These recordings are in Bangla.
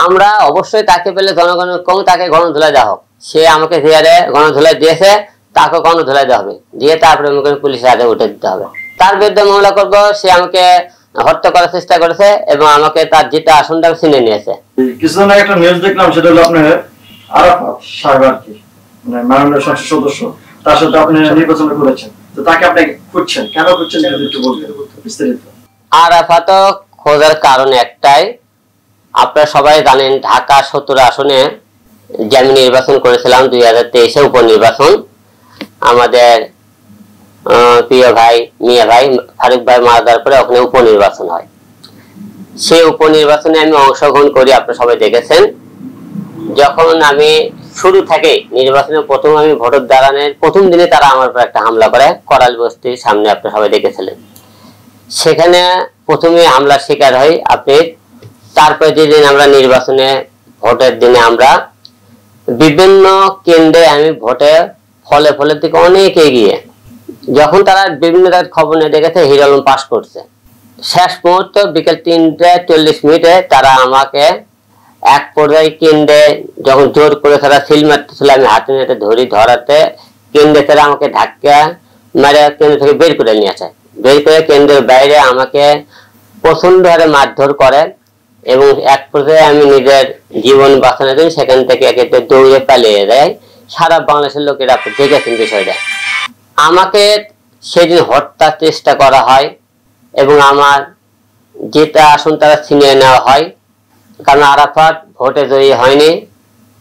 আমরা অবশ্যই তাকে পেলে জনগণের কম তাকে গণধোলাই দেওয়া হোক। সে আমাকে জিয়ারে গণধোলাই দিয়েছে, তাকে গণধোলাই দেওয়া হবে, দিয়ে তারপরে আমাকে পুলিশের হাতে উঠে দিতে হবে। তার বিরুদ্ধে মামলা করব। সে আমাকে হত্যা করার চেষ্টা করেছে এবং আমাকে তার যেটা আসনটা ছিনে নিয়েছে। কিছুদিন আগে একটা নিউজ দেখলাম, সেটা হলো আপনার আরাফাত সাহেব আর কি, মানে মাননীয় সংসদ সদস্য, তার সাথে আপনি নির্বাচন করেছেন, তো তাকে আপনি খুঁজছেন, কেন খুঁজছেন যদি একটু বলতেন বিস্তারিত। আরাফাত খোঁজার কারণ একটাই, আপনারা সবাই জানেন ঢাকা 17 আসনে যে আমি নির্বাচন করেছিলাম 2023-এ উপনির্বাচন, আমাদের প্রিয় ভাই মিয়া ভাই ফারুক ভাই মারা যাওয়ার পরে ওখানে উপনির্বাচন হয়। সেই উপনির্বাচনে আমি অংশগ্রহণ করি, আপনারা সবাই দেখেছেন। যখন আমি শুরু থেকে নির্বাচনের প্রথম আমি ভোটের দাঁড়ানোর প্রথম দিনে তারা আমার উপর একটা হামলা করে করাল বস্তির সামনে, আপনারা সবাই দেখেছিলেন। সেখানে প্রথমে হামলার শিকার হই আপনি। তারপরে যেদিন আমরা নির্বাচনে ভোটের দিনে আমরা বিভিন্ন কেন্দ্রে আমি ভোটে ফলে ফলের দিকে অনেক এগিয়ে, যখন তারা বিভিন্ন খবর নিয়ে দেখেছে হিরো আলম পাস করছে, শেষ মুহূর্ত বিকেল 3:40 তারা আমাকে এক পর্যায়ে কেন্দ্রে যখন জোর করে তারা সিল মারতেছিল, আমি হাতে নিয়ে ধরাতে কেন্দ্রে তারা আমাকে ধাক্কা মেরে কেন্দ্র থেকে বের করে নিয়ে আসে। বের করে কেন্দ্রের বাইরে আমাকে প্রচন্ড হারে মারধর করে এবং এক পর্যায়ে আমি নিজের জীবন বাঁচানোর জন্য সেখান থেকে একে দৌড়ে পালিয়ে যায়। সারা বাংলাদেশের লোকেরা আপনি দেখেছেন বিষয়টা। আমাকে সেদিন হত্যার চেষ্টা করা হয় এবং আমার যেটা আসন তারা ছিনিয়ে নেওয়া হয়, কারণ আরাফাত ভোটে জয়ী হয়নি,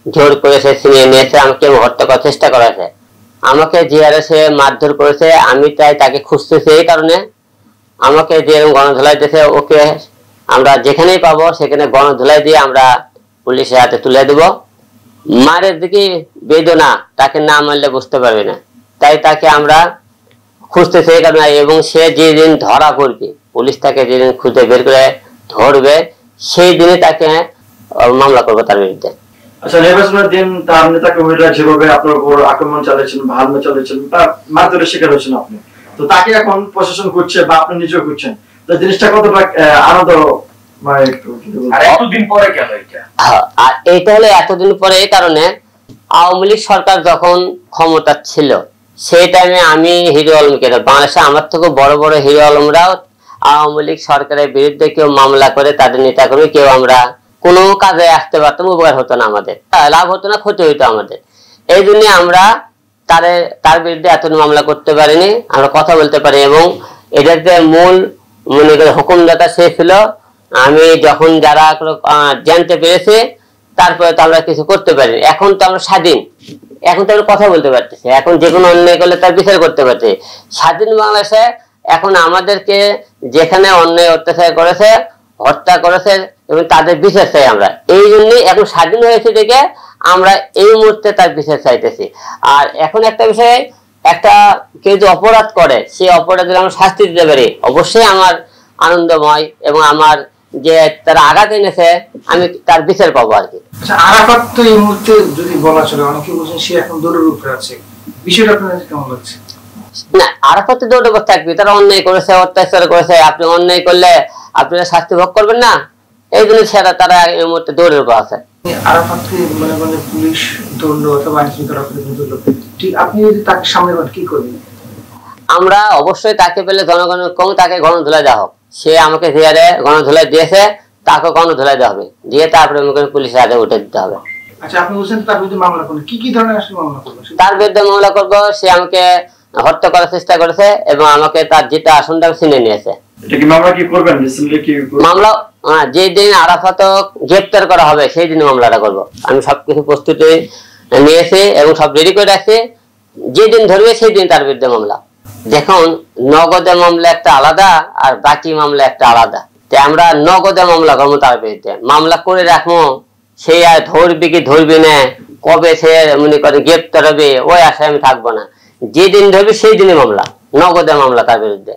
জোর করে সে ছিনিয়ে নিয়েছে, আমাকে হত্যা করার চেষ্টা করেছে। আমাকে জিয়ারে সে মারধর করেছে, আমি তাই তাকে খুঁজতেছি। এই কারণে আমাকে যে গণধোলাই দিয়েছে, ওকে আমরা যেখানেই পাবো সেখানে গণধোলাই দিয়ে আমরা পুলিশের হাতে তুলে দেব। মারের দিকে বেদনা তাকে না মারলে বুঝতে পারবে না, তাই তাকে আমরা খুঁজতেছি এই কারণে। এবং সে যেদিন ধরা পড়বে, পুলিশ তাকে যেদিন খুঁজে বের করে ধরবে, সেই দিনে তাকে মামলা করবো তার বিরুদ্ধে। আচ্ছা, নির্বাচনের দিন তার নেতা কর্মীরা যেভাবে আপনার উপর আক্রমণ চালিয়েছেন, ভাঙচুর চালিয়েছেন, তার মারধরের শিকার হয়েছেন আপনি, তো তাকে এখন প্রশাসন করছে বা আপনি নিজেও করছেন, তো জিনিসটা কতটা আনন্দ? এতদিন পরে কেন এটা? আর এইটা হলো এতদিন পরে এই কারণে, আওয়ামী লীগ সরকার যখন ক্ষমতা ছিল সেই টাইমে আমি হিরো আলমকে, বাংলাদেশে আমার থেকে বড় বড় হিরো আলমরাও আওয়ামী লীগ সরকারের বিরুদ্ধে কেউ মামলা করে তাদের নেতা কর্মী কেউ আমরা কোনো কাজে আসতে পারতাম, উপকার হতো না, আমাদের লাভ হতো না, ক্ষতি হইতো আমাদের। এই জন্য আমরা তার বিরুদ্ধে এত মামলা করতে পারিনি, আমরা কথা বলতে পারি। এবং এটার যে মূল মনে করে হুকুমদাতা সে ছিল আমি, যখন যারা জানতে পেরেছে তারপরে তো আমরা কিছু করতে পারিনি। এখন তো আমরা স্বাধীন, এখন তো আমরা কথা বলতে পারতেছি, এখন যে কোনো অন্যায় করলে তার বিচার করতে পারছি। স্বাধীন বাংলাদেশে এখন আমাদেরকে যেখানে অন্যায় অত্যাচার করেছে, হত্যা করেছে এবং তাদের বিচার চাই আমরা। এই জন্যই এখন স্বাধীন হয়েছে দেখে আমরা এই মুহূর্তে তার বিচার চাইতেছি। আর এখন একটা বিষয়, একটা কেউ যে অপরাধ করে সেই অপরাধের আমরা শাস্তি দিতে পারি, অবশ্যই আমার আনন্দময় এবং আমার যে তারা আঘাত এনেছে আমি তার বিচার পাবো আর কি। আরাফাত তো এই মুহূর্তে যদি বলা চলে, অনেকে বলছেন সে এখন দৌড়ের উপরে আছে, বিষয়টা আপনাদের কেমন লাগছে? না, আরাফাত দৌড়ের উপর থাকবে, তারা অন্যায় করেছে, অত্যাচার করেছে, আপনি অন্যায় করলে আপনারা শাস্তি ভোগ করবেন না, এই জন্য তারা এই মুহূর্তে দৌড়ের উপর আছে। আরাফাতকে মনে করেন পুলিশ ধরলো অথবা আইন শৃঙ্খলা ধরলো, ঠিক আপনি যদি তাকে সামনে কি করবেন? আমরা অবশ্যই তাকে পেলে জনগণের কম তাকে গণধোলাই দেওয়া হোক। সে আমাকে জিয়ারে গণধোলাই দিয়েছে, তাকে গণধোলাই দেওয়া হবে, দিয়ে তারপরে পুলিশের হাতে উঠে দিতে হবে। আচ্ছা, আপনি বলছেন তার বিরুদ্ধে মামলা করবেন, কি ধরনের আসলে মামলা করবেন? তার বিরুদ্ধে মামলা করব, সে আমাকে হত্যা করার চেষ্টা করেছে এবং আমাকে তার যেটা আসনটা ছিনে নিয়েছে। মামলা যেদিন আরাফাত গ্রেপ্তার করা হবে সেই দিন মামলাটা করব। আমি সবকিছু প্রস্তুতি নিয়েছি এবং সব রেডি করে রাখছি, যেদিন ধরবে সেই দিন তার বিরুদ্ধে মামলা। দেখুন, নগদে মামলা একটা আলাদা আর বাকি মামলা একটা আলাদা। আমরা নগদে মামলা করবো, তার বিরুদ্ধে মামলা করে রাখবো, সে আর ধরবি কি ধরবি না, কবে সে মনে করে গ্রেপ্তার হবে ওই আশায় আমি থাকবো না। যেদিন ধরবি সেই দিনই মামলা, নগদে মামলা তার বিরুদ্ধে।